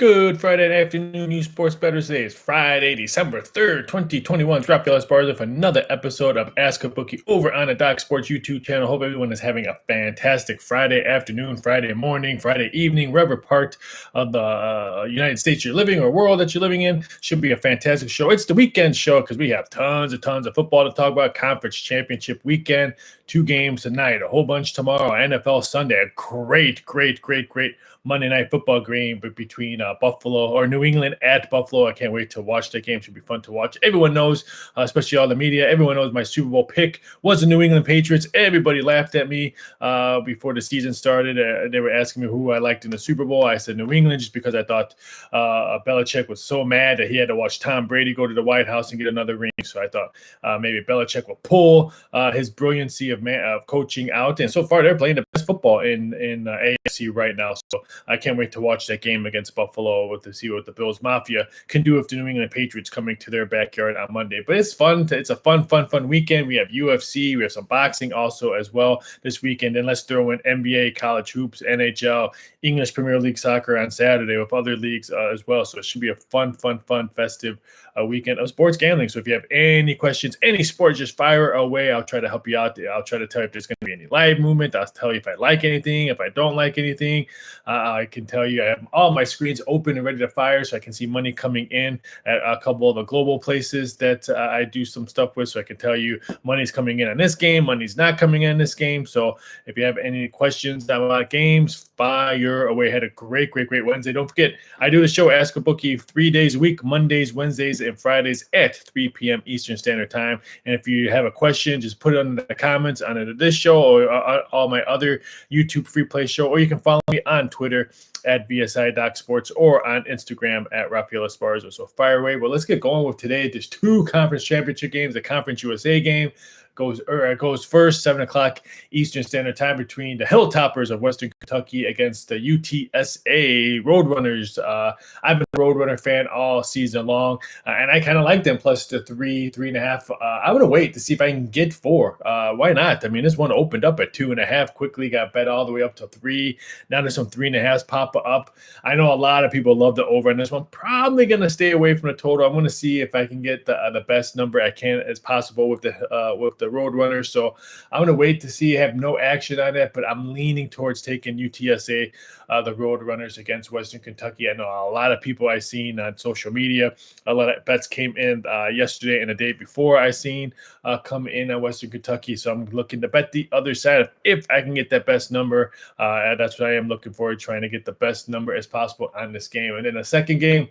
Good Friday afternoon, you sports bettors. Today is Friday, December 3rd, 2021. It's Raphael Esparza for another episode of Ask a Bookie over on the Doc Sports YouTube channel. Hope everyone is having a fantastic Friday afternoon, Friday morning, Friday evening, wherever part of the United States you're living or world that you're living in. Should be a fantastic show. It's the weekend show because we have tons of football to talk about. Conference championship weekend, 2 games tonight, a whole bunch tomorrow, NFL Sunday. A great Monday Night Football game between Buffalo or New England at Buffalo. I can't wait to watch that game. Should be fun to watch. Everyone knows, especially all the media, everyone knows my Super Bowl pick was the New England Patriots. Everybody laughed at me before the season started. They were asking me who I liked in the Super Bowl. I said New England just because I thought Belichick was so mad that he had to watch Tom Brady go to the White House and get another ring. So I thought maybe Belichick will pull his brilliancy of coaching out. And so far, they're playing the best football in AFC right now. So I can't wait to watch that game against Buffalo to see what the Bills Mafia can do if the New England Patriots coming to their backyard on Monday. But it's fun. It's a fun weekend. We have UFC. We have some boxing also as well this weekend. And let's throw in NBA, college hoops, NHL, English Premier League soccer on Saturday with other leagues as well. So it should be a fun, festive weekend of sports gambling. So if you have any questions, any sport, just fire away. I'll try to help you out. I'll try to tell you if there's going to be any live movement. I'll tell you if I like anything, if I don't like anything. I can tell you I have all my screens open and ready to fire so I can see money coming in at a couple of the global places that I do some stuff with. So I can tell you money's coming in on this game, money's not coming in this game. So if you have any questions about games, fire away. Had a great Wednesday. Don't forget, I do the show Ask a Bookie 3 days a week, Mondays, Wednesdays, and Fridays at 3 p.m. Eastern Standard Time. And if you have a question, just put it in the comments on this show or all my other YouTube free play show, or you can follow me on Twitter at VSI Doc Sports or on Instagram at Raphael Esparza. So fire away. Well, let's get going with today. There's 2 conference championship games. The Conference USA game goes first, 7 o'clock Eastern Standard Time between the Hilltoppers of Western Kentucky against the UTSA Roadrunners. I've been a Roadrunner fan all season long, and I kind of like them plus the 3.5. I'm going to wait to see if I can get 4. Why not? I mean, this one opened up at 2.5, quickly got bet all the way up to 3. Now there's some 3.5s pop up. I know a lot of people love the over on this one. Probably going to stay away from the total. I'm going to see if I can get the best number I can as possible with the Roadrunners. So I'm going to wait to see. I have no action on that, but I'm leaning towards taking UTSA, the Roadrunners against Western Kentucky. I know a lot of people I've seen on social media. A lot of bets came in yesterday and the day before I seen come in at Western Kentucky. So I'm looking to bet the other side if I can get that best number. That's what I am looking for, trying to get the best number as possible on this game. And then the second game,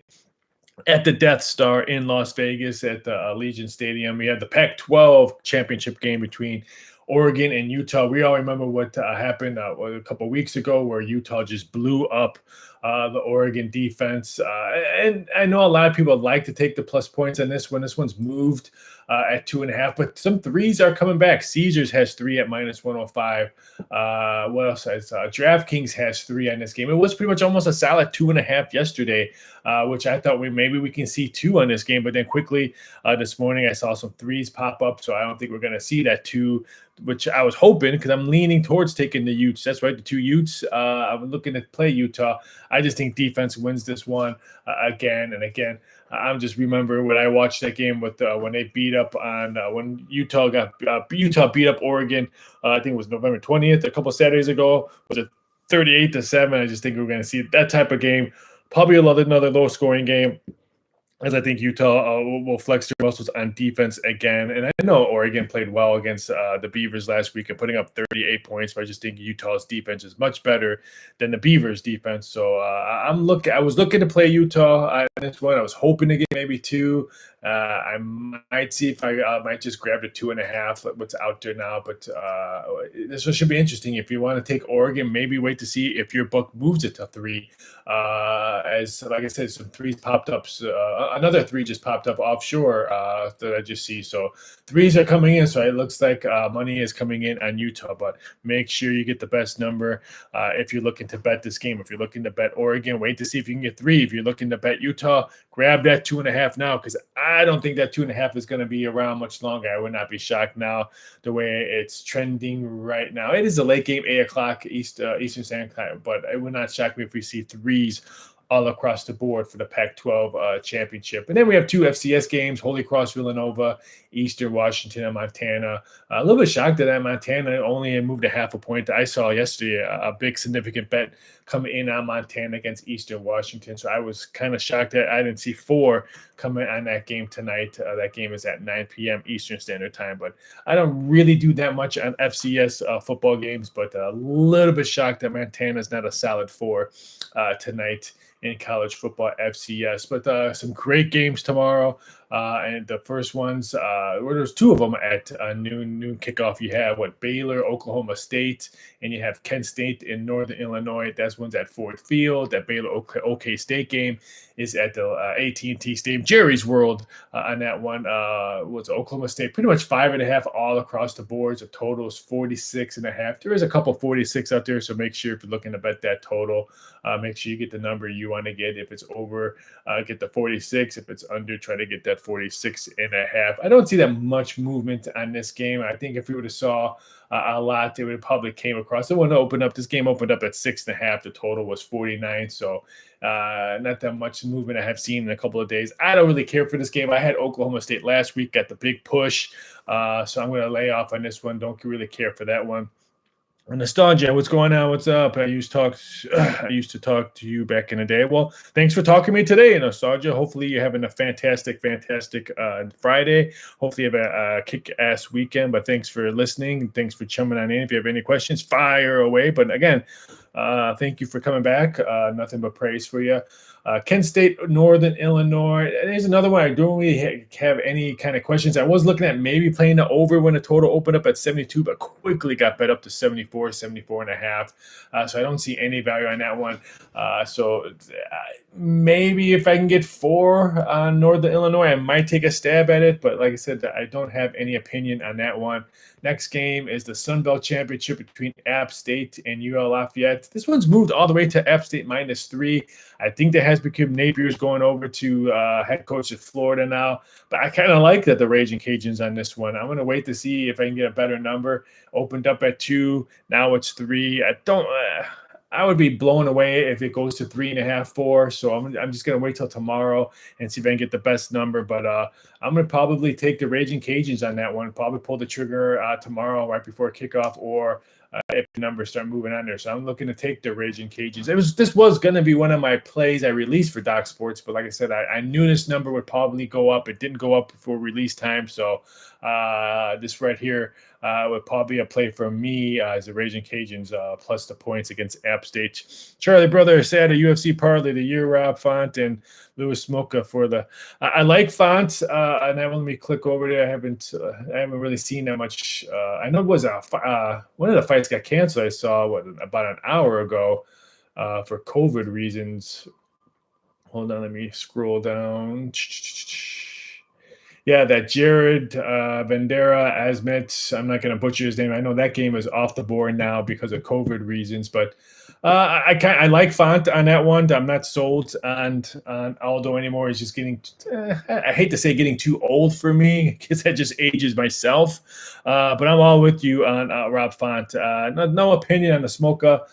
at the Death Star in Las Vegas at the Allegiant Stadium, we had the Pac-12 championship game between Oregon and Utah. We all remember what happened a couple of weeks ago where Utah just blew up the Oregon defense. And I know a lot of people like to take the plus points on this one. This one's moved at 2.5, but some threes are coming back. Caesars has 3 at minus 105. What else has DraftKings has 3 on this game. It was pretty much almost a solid 2.5 yesterday, which I thought maybe we can see 2 on this game. But then quickly this morning I saw some threes pop up, so I don't think we're going to see that 2, which I was hoping because I'm leaning towards taking the Utes. That's right, the 2 Utes. I'm looking to play Utah. I just think defense wins this one again and again. I'm just remember when I watched that game with when they beat up on when Utah beat up Oregon. I think it was November 20th, a couple Saturdays ago. Was it 38-7? I just think we're going to see that type of game. Probably another low scoring game, as I think Utah will flex their muscles on defense again. And I know Oregon played well against the Beavers last week and putting up 38 points, but I just think Utah's defense is much better than the Beavers' defense. So I was looking to play Utah in this one. I was hoping to get maybe 2. I might see if I might just grab the 2.5, what's out there now. But this one should be interesting. If you want to take Oregon, maybe wait to see if your book moves it to 3. As like I said, some 3s popped up. Another 3 just popped up offshore that I just see. So 3s are coming in. So it looks like money is coming in on Utah. But make sure you get the best number if you're looking to bet this game. If you're looking to bet Oregon, wait to see if you can get 3. If you're looking to bet Utah, grab that 2.5 now, because I don't think that 2.5 is going to be around much longer. I would not be shocked now the way it's trending right now. It is a late game, 8 o'clock Eastern Standard Time, but it would not shock me if we see 3s all across the board for the Pac-12 championship. And then we have two FCS games: Holy Cross Villanova, Eastern Washington, and Montana. A little bit shocked that Montana only moved a half a point. I saw yesterday a big significant bet coming in on Montana against Eastern Washington. So I was kind of shocked that I didn't see 4 coming on that game tonight. That game is at 9 p.m. Eastern Standard Time. But I don't really do that much on FCS football games, but a little bit shocked that Montana's not a solid 4 tonight in college football FCS. But some great games tomorrow. And the first ones, there's 2 of them at noon kickoff. You have Baylor, Oklahoma State, and you have Kent State in Northern Illinois. That one's at Ford Field. That Baylor OK State game is at the AT&T Stadium, Jerry's World. On that one was Oklahoma State, pretty much 5.5 all across the boards. The total is 46.5. There is a couple 46 out there, so make sure if you're looking to bet that total, make sure you get the number you want to get. If it's over, get the 46. If it's under, try to get that 46.5. I don't see that much movement on this game. I think if we would have saw a lot, it would probably came across. It wouldn't open up. This game opened up at 6.5. The total was 49. So not that much movement I have seen in a couple of days. I don't really care for this game. I had Oklahoma State last week, got the big push. So I'm going to lay off on this one. Don't really care for that one. Nostalgia, what's going on? What's up? I used to talk to you back in the day. Well, thanks for talking to me today, Nostalgia. Hopefully you're having a fantastic Friday. Hopefully you have a kick-ass weekend. But thanks for listening. Thanks for chumming on in. If you have any questions, fire away. But again, thank you for coming back. Nothing but praise for you. Kent State, Northern Illinois. There's another one. I don't really have any kind of questions. I was looking at maybe playing the over when the total opened up at 72, but quickly got bet up to 74.5. So I don't see any value on that one. So maybe if I can get 4 on Northern Illinois, I might take a stab at it. But like I said, I don't have any opinion on that one. Next game is the Sun Belt Championship between App State and UL Lafayette. This one's moved all the way to App State -3. I think that has become Napier's going over to head coach of Florida now. But I kind of like that the Raging Cajuns on this one. I'm going to wait to see if I can get a better number. Opened up at 2. Now it's 3. I would be blown away if it goes to 3.5, 4. So I'm just going to wait till tomorrow and see if I can get the best number. But I'm going to probably take the Raging Cajuns on that one. Probably pull the trigger tomorrow right before kickoff, or if the numbers start moving on there. So I'm looking to take the Raging Cajuns. This was going to be one of my plays I released for Doc Sports, but like I said, I knew this number would probably go up. It didn't go up before release time, so this right here would probably be a play for me as the Raging Cajuns plus the points against App State. Charlie Brother said a UFC parlay the year, Rob Font and Louis Smoka for the. I like Font, and then let me click over there. I haven't really seen that much. I know it was one of the fights got canceled. I saw about an hour ago for COVID reasons. Hold on, let me scroll down. Yeah, that Jared Bandera Azmet. I'm not going to butcher his name. I know that game is off the board now because of COVID reasons, but I like Font on that one. I'm not sold on Aldo anymore. He's just getting, I hate to say getting too old for me because that just ages myself. But I'm all with you on Rob Font. No opinion on the Smoka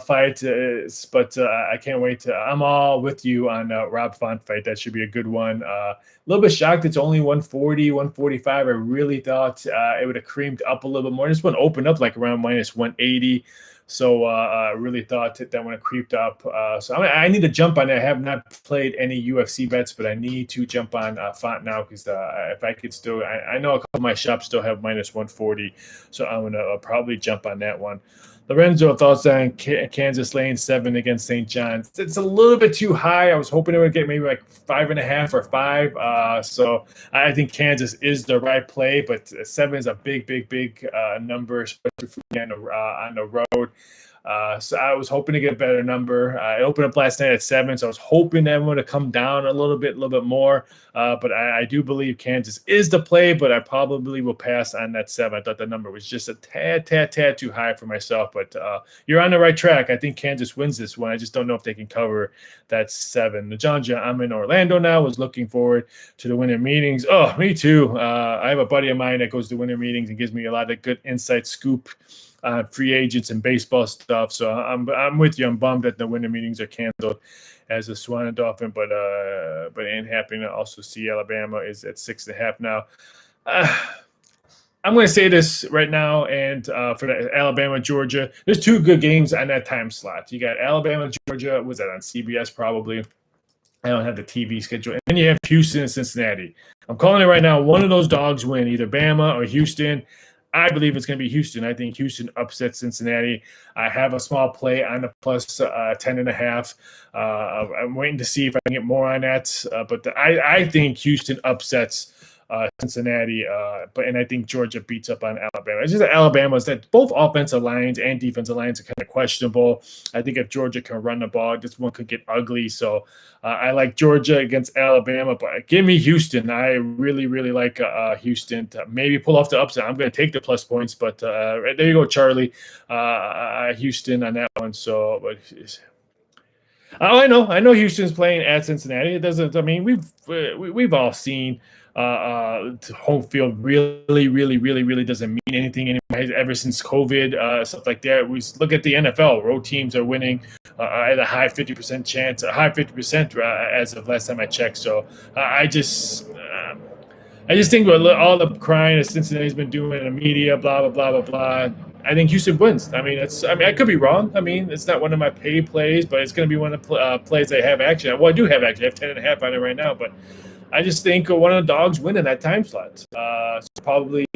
fight, but I can't wait. I'm all with you on Rob Font fight. That should be a good one. A little bit shocked it's only 140, 145. I really thought it would have creamed up a little bit more. This one opened up like around -180. So I really thought that when it creeped up. So I need to jump on it. I have not played any UFC bets, but I need to jump on Font now because if I could still, I know a couple of my shops still have -140. So I'm going to probably jump on that one. Lorenzo, thoughts on Kansas laying 7 against St. John's? It's a little bit too high. I was hoping it would get maybe like 5.5 or 5. So I think Kansas is the right play, but 7 is a big number, especially on the road. So I was hoping to get a better number. I opened up last night at 7, so I was hoping that would have come down a little bit more. But I do believe Kansas is the play, but I probably will pass on that 7. I thought the number was just a tad too high for myself. But you're on the right track. I think Kansas wins this one. I just don't know if they can cover that 7. Najanja, I'm in Orlando now. Was looking forward to the winter meetings. Oh, me too. I have a buddy of mine that goes to winter meetings and gives me a lot of good inside scoop free agents and baseball stuff. So I'm with you. I'm bummed that the winter meetings are canceled as a Swan and Dolphin, but ain't happy to also see Alabama is at 6.5 now. I'm going to say this right now, and for the Alabama Georgia, there's two good games on that time slot. You got Alabama Georgia. Was that on CBS? Probably. I don't have the TV schedule. And then you have Houston and Cincinnati. I'm calling it right now. One of those dogs win, either Bama or Houston. I believe it's going to be Houston. I think Houston upsets Cincinnati. I have a small play on the plus 10.5. I'm waiting to see if I can get more on that. But I think Houston upsets Cincinnati, and I think Georgia beats up on Alabama. It's just that Alabama's that both offensive lines and defensive lines are kind of questionable. I think if Georgia can run the ball, this one could get ugly. So I like Georgia against Alabama, but give me Houston. I really, really like Houston to maybe pull off the upset. I'm going to take the plus points, but there you go, Charlie. Houston on that one. So, but. I know Houston's playing at Cincinnati. It doesn't. I mean, we've all seen home field really doesn't mean anything anymore. Ever since COVID, stuff like that. We look at the NFL. Road teams are winning at a high 50% chance, a high 50% as of last time I checked. So I just think with all the crying that Cincinnati's been doing in the media, blah blah blah. I think Houston wins. I mean, I could be wrong. I mean, it's not one of my pay plays, but it's going to be one of the plays I have action. Well, I do have action. I have 10.5 on it right now, but I just think one of the dogs win in that time slot. So probably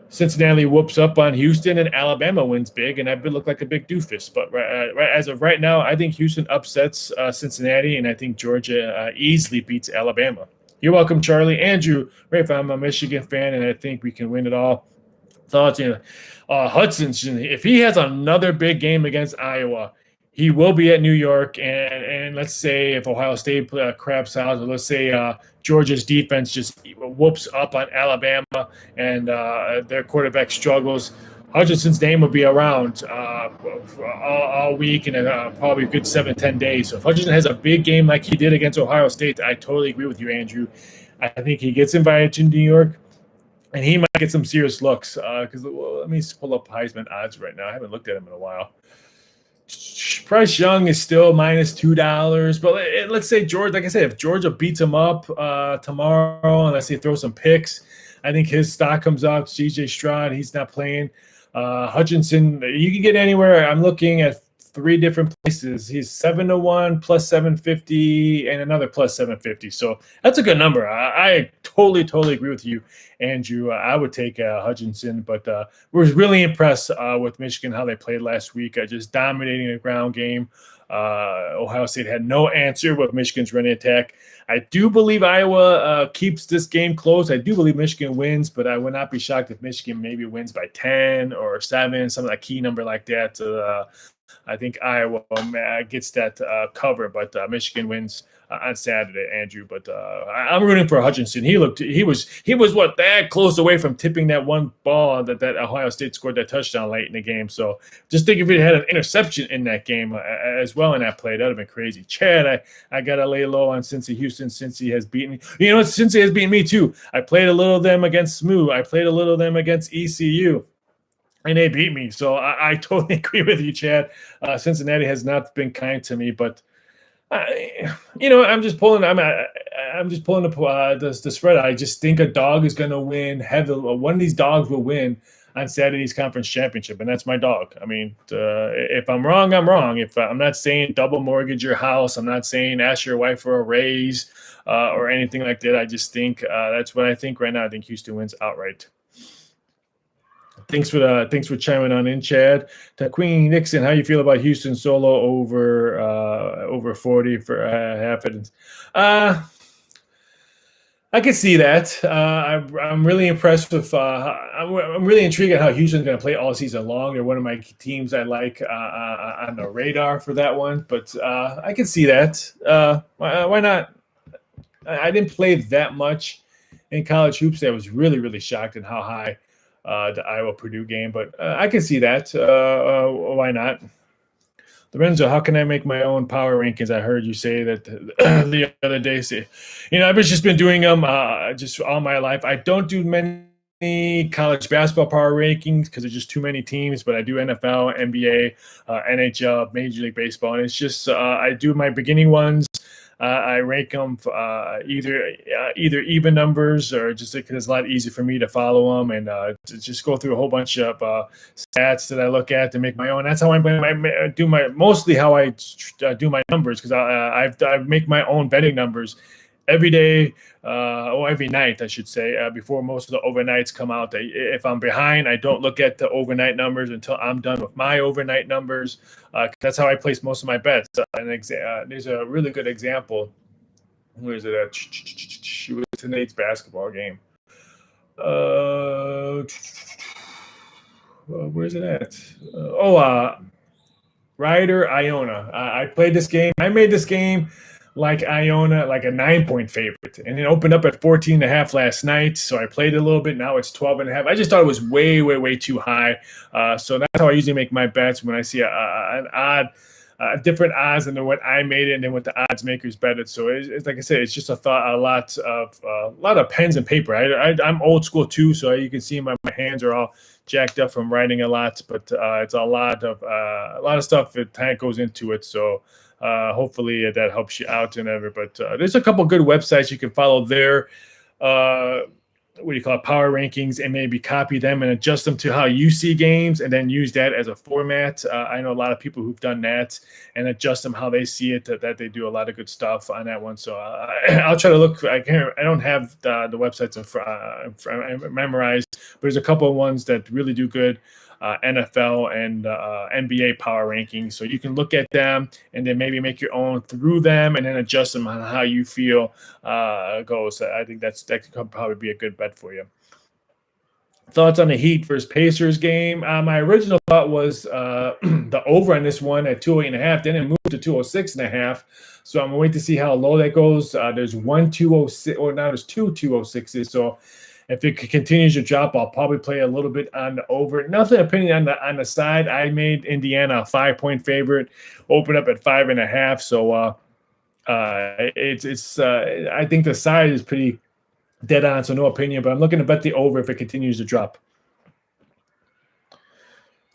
Cincinnati whoops up on Houston and Alabama wins big, and that would look like a big doofus. But as of right now, I think Houston upsets Cincinnati, and I think Georgia easily beats Alabama. You're welcome, Charlie. Andrew, Raphael, I'm a Michigan fan, and I think we can win it all. Thoughts, Hudson, if he has another big game against Iowa, he will be at New York. And let's say if Ohio State craps out, or let's say Georgia's defense just whoops up on Alabama and their quarterback struggles, Hutchinson's name will be around all week and probably a good 7-10 days. So if Hutchinson has a big game like he did against Ohio State, I totally agree with you, Andrew. I think he gets invited to New York. And he might get some serious looks because let me pull up Heisman odds right now. I haven't looked at him in a while. Bryce Young is still -$2, but let's say Georgia. Like I said, if Georgia beats him up tomorrow, and let's say throw some picks, I think his stock comes up. C.J. Stroud, he's not playing. Hutchinson, you can get anywhere. I'm looking at 3 different places. He's 7-1 plus 750 and another plus 750. So that's a good number. I totally agree with you, Andrew. I would take Hutchinson, but was really impressed with Michigan, how they played last week, just dominating the ground game. Ohio State had no answer with Michigan's running attack. I do believe Iowa keeps this game close. I do believe Michigan wins, but I would not be shocked if Michigan maybe wins by 10 or 7, something like key number like that. I think Iowa gets that cover, but Michigan wins on Saturday, Andrew. But I'm rooting for Hutchinson. He was what, that close away from tipping that one ball that Ohio State scored that touchdown late in the game. So just think if he had an interception in that game as well in that play, that would have been crazy. Chad, I got to lay low on Cincy Houston. Cincy has beaten me. You know what? Cincy has beaten me too. I played a little of them against SMU. I played a little of them against ECU. And they beat me, so I totally agree with you, Chad. Cincinnati has not been kind to me, but I'm just pulling. I'm just pulling the spread. I just think a dog is going to win heavily. One of these dogs will win on Saturday's conference championship, and that's my dog. I mean, if I'm wrong, I'm wrong. If I'm not saying double mortgage your house, I'm not saying ask your wife for a raise or anything like that. I just think that's what I think right now. I think Houston wins outright. Thanks for chiming on in, Chad. To Queen Nixon, how you feel about Houston solo over 40 for half it? I can see that. I'm really impressed with. I'm really intrigued at how Houston's going to play all season long. They're one of my teams I like on the radar for that one. But I can see that. Why not? I didn't play that much in college hoops. I was really shocked at how high the Iowa-Purdue game, but I can see that. Why not? Lorenzo, how can I make my own power rankings? I heard you say that the other day. I've just been doing them just all my life. I don't do many college basketball power rankings because there's just too many teams, but I do NFL, NBA, NHL, Major League Baseball, and it's just I do my beginning ones. I rank them either even numbers or just because it's a lot easier for me to follow them and to just go through a whole bunch of stats that I look at to make my own. That's how I do my mostly how I do my numbers because I make my own betting numbers every day or every night, I should say, before most of the overnights come out. If I'm behind, I don't look at the overnight numbers until I'm done with my overnight numbers. That's how I place most of my bets. There's a really good example. Where is it at? It was tonight's basketball game. Where's it at? Ryder Iona. I played this game. I made this game like Iona, like a 9-point favorite. And it opened up at 14.5 last night. So I played a little bit. Now it's 12.5. I just thought it was way, way, way too high. So that's how I usually make my bets when I see an odd, different odds than what I made it and then what the odds makers bet it. So it's like I said, it's just a lot of pens and paper. I'm old school too. So you can see my hands are all jacked up from writing a lot, but it's a lot of stuff that goes into it. So hopefully that helps you out and ever. But there's a couple good websites you can follow there. What do you call it? Power rankings, and maybe copy them and adjust them to how you see games, and then use that as a format. I know a lot of people who've done that and adjust them how they see it. That they do a lot of good stuff on that one. So I'll try to look. I don't have the websites memorized, but there's a couple of ones that really do good. NFL and NBA power rankings. So you can look at them and then maybe make your own through them and then adjust them on how you feel goes. I think that could probably be a good bet for you. Thoughts on the Heat versus Pacers game? My original thought was the over on this one at 208.5. Then it moved to 206.5. So I'm going to wait to see how low that goes. There's one 206, or now there's two 206s. So if it continues to drop, I'll probably play a little bit on the over. Nothing opinion on the side. I made Indiana a 5-point favorite, open up at 5.5. So I think the side is pretty dead on, so no opinion. But I'm looking to bet the over if it continues to drop.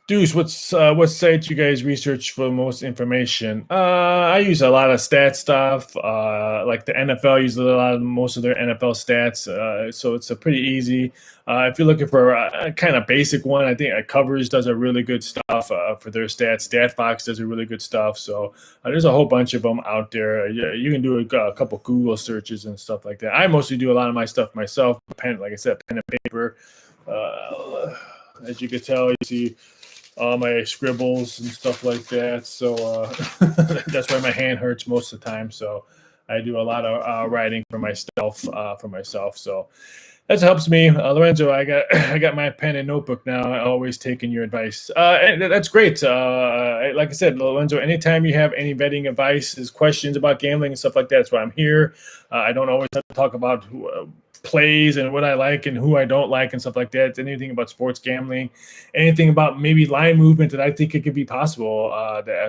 Deuce, what site you guys research for most information? I use a lot of stat stuff. Like the NFL uses most of their NFL stats, so it's a pretty easy. If you're looking for a kind of basic one, I think Covers does a really good stuff for their stats. StatFox does a really good stuff. So there's a whole bunch of them out there. You can do a couple Google searches and stuff like that. I mostly do a lot of my stuff myself. Like I said, pen and paper. As you can tell, you see all my scribbles and stuff like that. So that's why my hand hurts most of the time. So I do a lot of writing for myself. So that helps me. Lorenzo, I got my pen and notebook now. Always taking your advice. And that's great. Like I said, Lorenzo, anytime you have any betting advice, questions about gambling and stuff like that, that's why I'm here. I don't always have to talk about plays and what I like and who I don't like and stuff like that. It's anything about sports gambling, anything about maybe line movement that I think it could be possible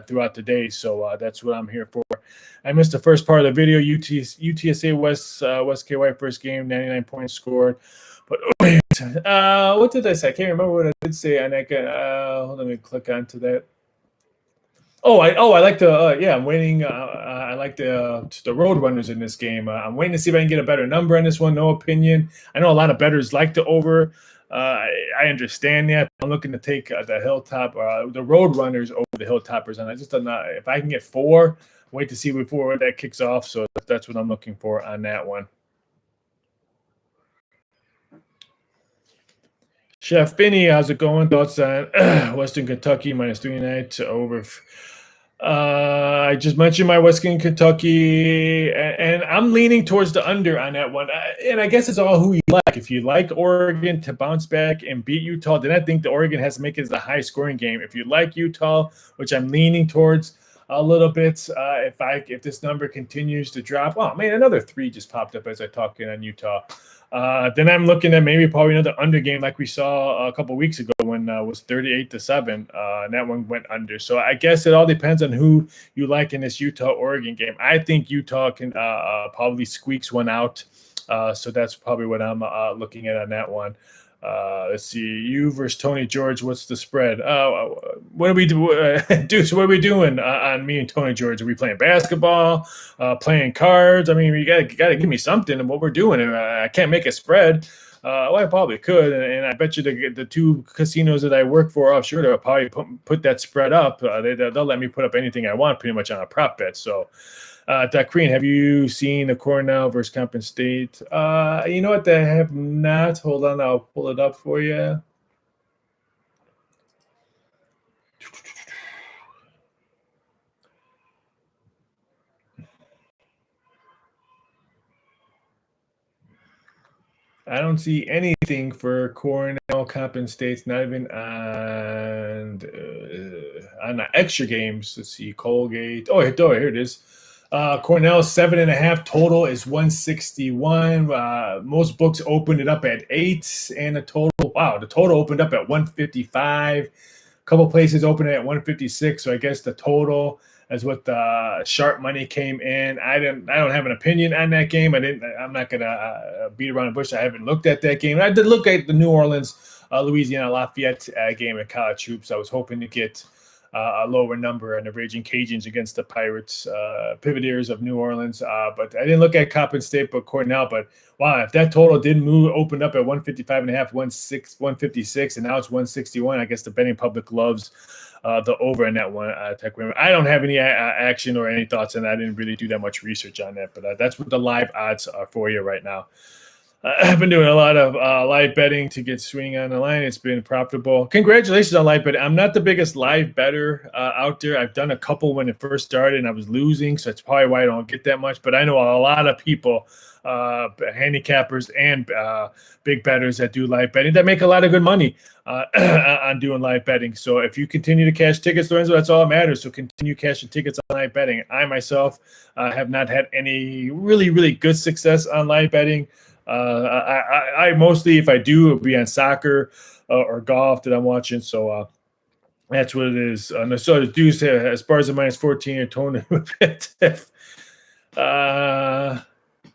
throughout the day. So that's what I'm here for. I missed the first part of the video. UTSA West KY first game, 99 points scored. But what did I say? I can't remember what I did say. And I can hold on, let me click onto that. I like the I'm waiting. I like the road runners in this game. I'm waiting to see if I can get a better number on this one. No opinion. I know a lot of bettors like the over. I understand that. I'm looking to take the Hilltop, the road runners over the Hilltoppers, and I just don't know if I can get 4. Wait to see before that kicks off. So that's what I'm looking for on that one. Chef Benny, how's it going? Thoughts on Western Kentucky -3 over? I just mentioned my Western Kentucky, and I'm leaning towards the under on that one. And I guess it's all who you like. If you like Oregon to bounce back and beat Utah, then I think the Oregon has to make it as a high-scoring game. If you like Utah, which I'm leaning towards a little bit, if this number continues to drop, oh man, another 3 just popped up as I talk in on Utah. Then I'm looking at maybe probably another under game like we saw a couple weeks ago when it was 38-7, and that one went under. So I guess it all depends on who you like in this Utah-Oregon game. I think Utah can probably squeaks one out, so that's probably what I'm looking at on that one. Let's see. You versus Tony George. What's the spread? What are we do? Deuce, what are we doing on me and Tony George? Are we playing basketball? Playing cards? I mean, you gotta give me something of what we're doing. I can't make a spread. Well, I probably could, and I bet you the two casinos that I work for offshore, they'll probably put that spread up. They'll let me put up anything I want pretty much on a prop bet. So, Queen, have you seen the Cornell versus Compton State? You know what? I have not. Hold on, I'll pull it up for you. I don't see anything for Cornell Compton State's not even on the extra games. Let's see, Colgate. Oh, here it is. Cornell 7.5 total is 161. Most books opened it up at 8, and the total opened up at 155. A couple places opened it at 156. So I guess the total is what the sharp money came in. I don't have an opinion on that game. I'm not gonna beat around the bush. I haven't looked at that game. I did look at the New Orleans, Louisiana Lafayette game in college hoops. I was hoping to get a lower number on the Raging Cajuns against the Pirates, Pivoteers of New Orleans. But I didn't look at Coppin State, but Cornell. But wow, if that total did move, opened up at 155.5, 156, and now it's 161, I guess the betting public loves the over in that one. I don't have any action or any thoughts on that. I didn't really do that much research on that, but that's what the live odds are for you right now. I've been doing a lot of live betting to get swing on the line. It's been profitable. Congratulations on live betting. I'm not the biggest live better out there. I've done a couple when it first started, and I was losing, so that's probably why I don't get that much. But I know a lot of people, handicappers and big bettors that do live betting that make a lot of good money on doing live betting. So if you continue to cash tickets, Lorenzo, that's all that matters. So continue cashing tickets on live betting. I myself have not had any really, really good success on live betting. I mostly, if I do, it'll be on soccer or golf that I'm watching. So that's what it is. So the Deuce Esparza minus 14 or Tony.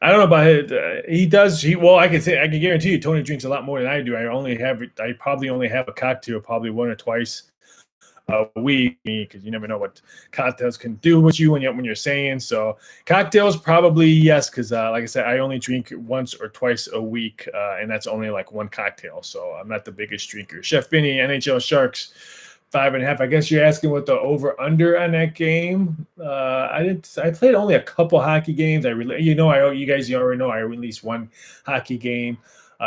I don't know about it. He does. I can guarantee you, Tony drinks a lot more than I do. I probably only have a cocktail probably one or twice a week, because you never know what cocktails can do with you when you're saying. So cocktails probably yes, because like I said, I only drink once or twice a week, and that's only like one cocktail. So I'm not the biggest drinker. Chef Benny, NHL Sharks 5.5. I guess you're asking what the over under on that game. I played only a couple hockey games. You guys already know I release one hockey game.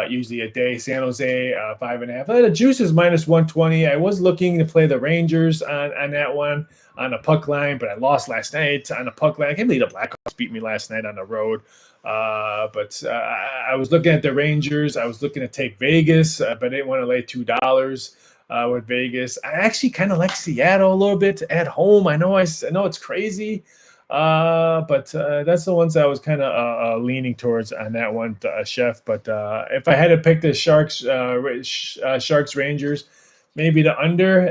Usually a day. San Jose 5.5. The juice is minus 120. I was looking to play the Rangers on that one on the puck line, but I lost last night on the puck line. I can't believe the Blackhawks beat me last night on the road. But I was looking at the Rangers. I was looking to take Vegas, but I didn't want to lay $2 with Vegas. I actually kind of like Seattle a little bit at home. I know it's crazy. But that's the ones I was kind of leaning towards on that one, Chef. But if I had to pick the Sharks Rangers, maybe the under.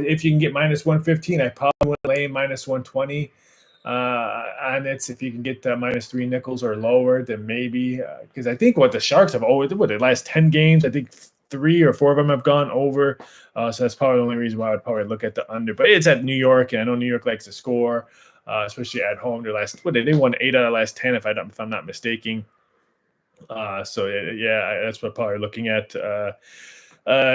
If you can get minus 115, I probably would lay minus 120 on it. If you can get minus 3 nickels or lower, then maybe, because I think what the Sharks have always, the last 10 games, I think 3 or 4 of them have gone over. So that's probably the only reason why I would probably look at the under. But it's at New York, and I know New York likes to score. Especially at home. They won 8 out of the last 10, if I'm not mistaken. So yeah, that's what I'm probably looking at.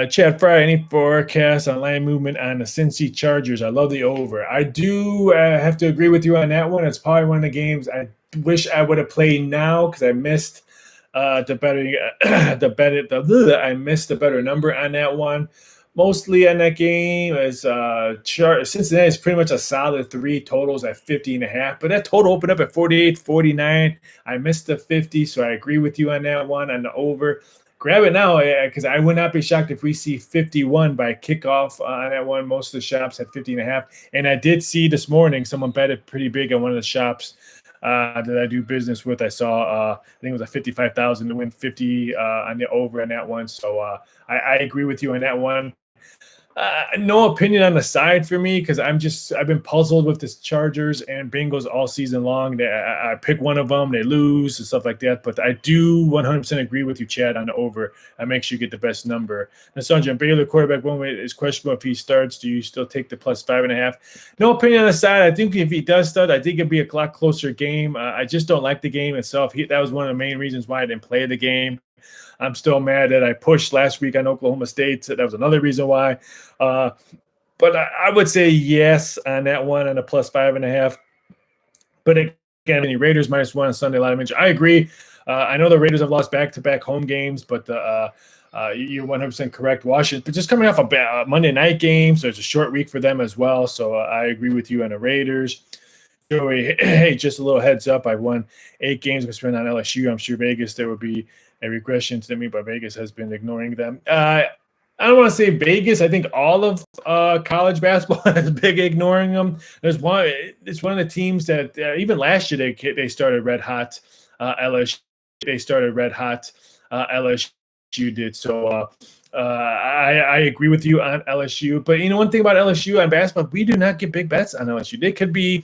Chad Fry, any forecast on line movement on the Cincy Chargers? I love the over. I do have to agree with you on that one. It's probably one of the games I wish I would have played now, because I missed I missed the better number on that one. Mostly on that game is Cincinnati is pretty much a solid 3 totals at 50.5, but that total opened up at 48, 49. I missed the 50, so I agree with you on that one on the over. Grab it now, because I would not be shocked if we see 51 by kickoff on that one. Most of the shops had 50.5, and I did see this morning someone bet it pretty big on one of the shops that I do business with. I saw, I think it was a 55,000 to win 50 on the over on that one. So I agree with you on that one. No opinion on the side for me because I've been puzzled with this Chargers and Bengals all season long. I pick one of them, they lose and stuff like that. But I do 100% agree with you, Chad, on the over. I make sure you get the best number. And Sanjay Baylor, quarterback, one way is questionable if he starts. Do you still take the plus 5.5? No opinion on the side. I think if he does start, I think it'd be a lot closer game. I just don't like the game itself. That was one of the main reasons why I didn't play the game. I'm still mad that I pushed last week on Oklahoma State. So that was another reason why. Uh, but I would say yes on that one on a plus 5.5. But again, any Raiders -1 on Sunday. A lot of mention. I agree. I know the Raiders have lost back-to-back home games, but you're 100% correct. Washington, but just coming off a Monday night game, so it's a short week for them as well. So I agree with you on the Raiders. Joey, hey, just a little heads up. I've won 8 games with spend on LSU. I'm sure Vegas there would be a regression to me, but Vegas has been ignoring them. I don't want to say Vegas. I think all of college basketball has been ignoring them. It's one of the teams that even last year they started red hot. LSU they started red hot. LSU did so. I agree with you on LSU, but one thing about LSU on basketball, we do not get big bets on LSU. They could be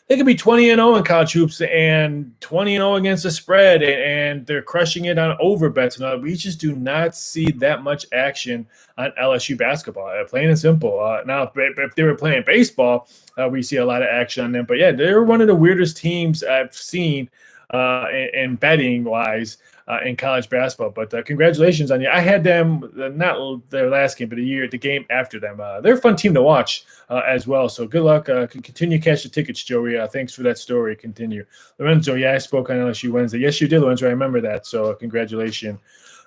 20-0 in college hoops and 20-0 against the spread, and they're crushing it on over bets. And we just do not see that much action on LSU basketball, plain and simple. Now, if they were playing baseball, we see a lot of action on them. But yeah, they're one of the weirdest teams I've seen in betting wise in college basketball. But congratulations on you. I had them not their last game, but the game after them. They're a fun team to watch as well. So good luck. Continue to cash the tickets, Joey. Thanks for that story. Continue. Lorenzo, yeah, I spoke on LSU Wednesday. Yes, you did, Lorenzo. I remember that. So congratulations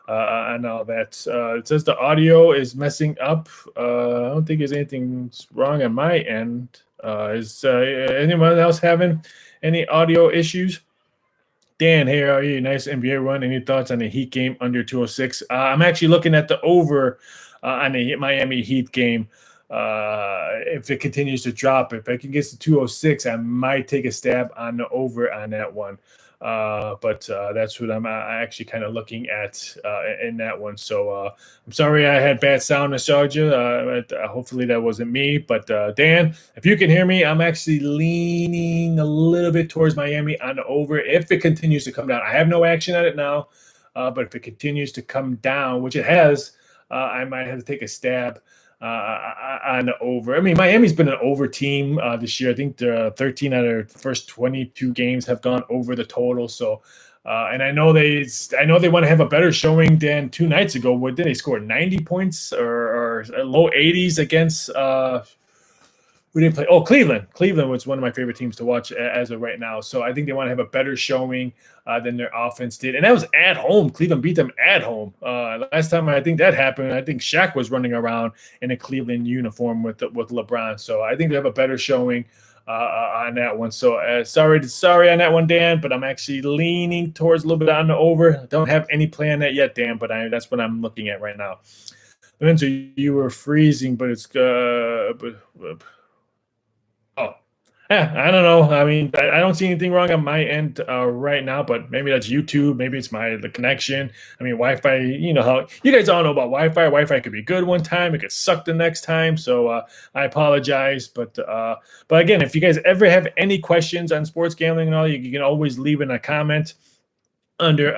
on all that. It says the audio is messing up. I don't think there's anything wrong on my end. Is anyone else having any audio issues? Dan, hey, how are you? Nice NBA run. Any thoughts on the Heat game under 206? I'm actually looking at the over on the Miami Heat game. If it continues to drop, if it can get to 206, I might take a stab on the over on that one. But that's what I'm actually kind of looking at in that one. So I'm sorry I had bad sound nostalgia. Hopefully that wasn't me. But Dan, if you can hear me, I'm actually leaning a little bit towards Miami on the over if it continues to come down. I have no action on it now, but if it continues to come down, which it has, I might have to take a stab on the over. I mean, Miami's been an over team this year. I think 13 out of the first 22 games have gone over the total. So, and I know they want to have a better showing than 2 nights ago. What did they score? 90 points or low 80s against? Who didn't play? Oh, Cleveland. Cleveland was one of my favorite teams to watch as of right now. So I think they want to have a better showing than their offense did. And that was at home. Cleveland beat them at home. Last time I think that happened, I think Shaq was running around in a Cleveland uniform with LeBron. So I think they have a better showing on that one. So sorry on that one, Dan, but I'm actually leaning towards a little bit on the over. I don't have any play on that yet, Dan, but that's what I'm looking at right now. Lorenzo, you were freezing, but it's yeah, I don't know. I mean, I don't see anything wrong on my end right now, but maybe that's YouTube. Maybe it's the connection. I mean, Wi-Fi, you know how you guys all know about Wi-Fi. Wi-Fi could be good one time. It could suck the next time. So I apologize. But again, if you guys ever have any questions on sports gambling and all, you can always leave in a comment under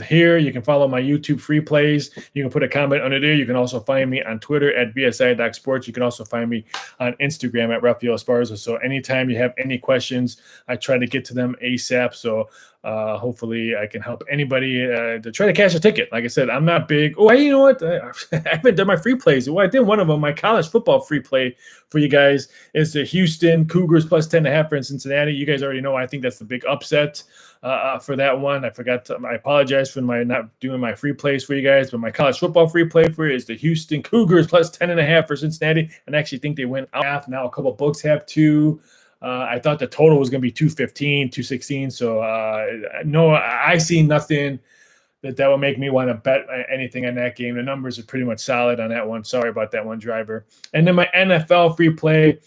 here. You can follow my YouTube free plays. You can put a comment under there. You can also find me on Twitter at bsi.sports. You can also find me on Instagram at Raphael Esparza. So anytime you have any questions, I try to get to them ASAP. So hopefully I can help anybody to try to cash a ticket. Like I said, I'm not big. Oh, you know what? I haven't done my free plays. Well, I did one of them. My college football free play for you guys is the Houston Cougars plus 10.5 in Cincinnati. You guys already know. I think that's the big upset. For that one, I apologize for my not doing my free plays for you guys, but my college football free play for you is the Houston Cougars plus 10.5 for Cincinnati, and I actually think they went out. Now a couple books have too. I thought the total was going to be 215, 216. So no, I see nothing that would make me want to bet anything on that game. The numbers are pretty much solid on that one. Sorry about that one, driver. And then my NFL free play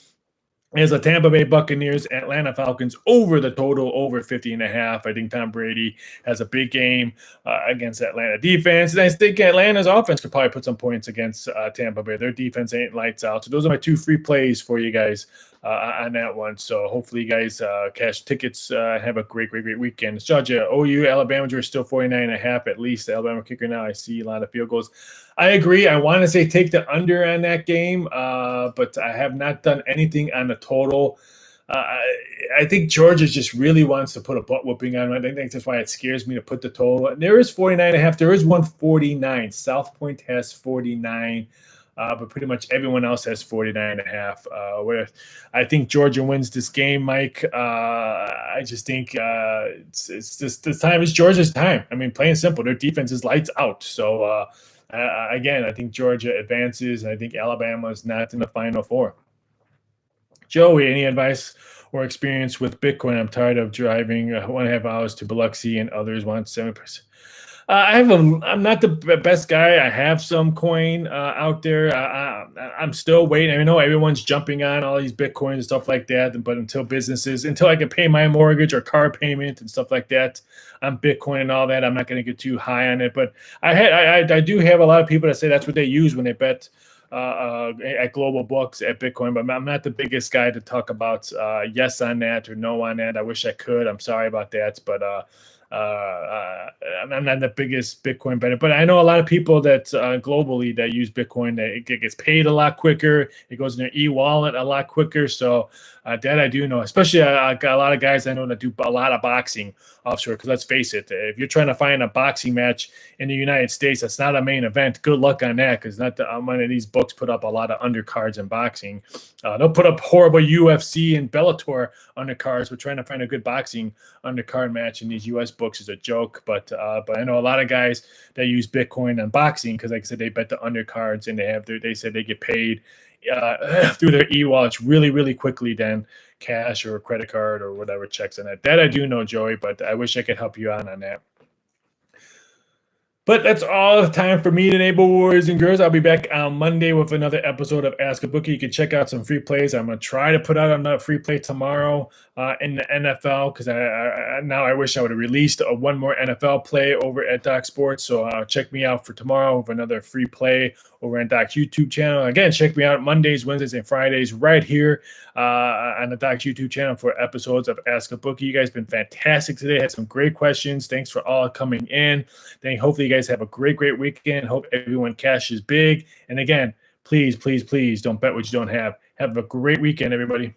is the Tampa Bay Buccaneers, Atlanta Falcons over the total, over 50.5. I think Tom Brady has a big game against Atlanta defense. And I think Atlanta's offense could probably put some points against Tampa Bay. Their defense ain't lights out. So those are my 2 free plays for you guys on that one. So hopefully you guys cash tickets, have a great weekend. It's Georgia, OU, Alabama, Georgia still 49.5 at least. The Alabama kicker now. I see a lot of field goals. I agree. I want to say take the under on that game, but I have not done anything on the total. I think Georgia just really wants to put a butt whooping on. I think that's why it scares me to put the total. And there is 49.5. There is 149. South Point has 49. But pretty much everyone else has 49.5. Where I think Georgia wins this game, Mike. I just think it's just this time is Georgia's time. I mean, plain and simple, their defense is lights out. So again, I think Georgia advances. I think Alabama is not in the Final Four. Joey, any advice or experience with Bitcoin? I'm tired of driving 1.5 hours to Biloxi, and others want 7%. I'm not the best guy. I have some coin out there. I'm still waiting. I know everyone's jumping on all these Bitcoins and stuff like that, but until I can pay my mortgage or car payment and stuff like that, I'm Bitcoin and all that. I'm not going to get too high on it. But I do have a lot of people that say that's what they use when they bet at Global Books at Bitcoin, but I'm not the biggest guy to talk about yes on that or no on that. I wish I could. I'm sorry about that, but I'm not the biggest Bitcoin better, but I know a lot of people that globally that use Bitcoin. That it gets paid a lot quicker. It goes in their e-wallet a lot quicker. So that I do know, especially I got a lot of guys I know that do a lot of boxing offshore. Because let's face it, if you're trying to find a boxing match in the United States, that's not a main event. Good luck on that, because not one of these books put up a lot of undercards in boxing. They'll put up horrible UFC and Bellator undercards. We're trying to find a good boxing undercard match in these U.S. books is a joke. But I know a lot of guys that use Bitcoin on boxing because, like I said, they bet the undercards and they said they get paid through their e-wallets really quickly than cash or a credit card or whatever checks on that. That I do know, Joey, but I wish I could help you out on that. But that's all the time for me today, boys and girls. I'll be back on Monday with another episode of Ask a Bookie. You can check out some free plays. I'm going to try to put out another free play tomorrow in the NFL, because I wish I would have released one more NFL play over at Doc Sports. So check me out for tomorrow with another free play over on Doc's YouTube channel. Again, check me out Mondays, Wednesdays, and Fridays right here on the Doc's YouTube channel for episodes of Ask a Bookie. You guys have been fantastic today. Had some great questions. Thanks for all coming in. Hopefully you guys have a great weekend. Hope everyone cashes big. And again, please don't bet what you don't have. Have a great weekend, everybody.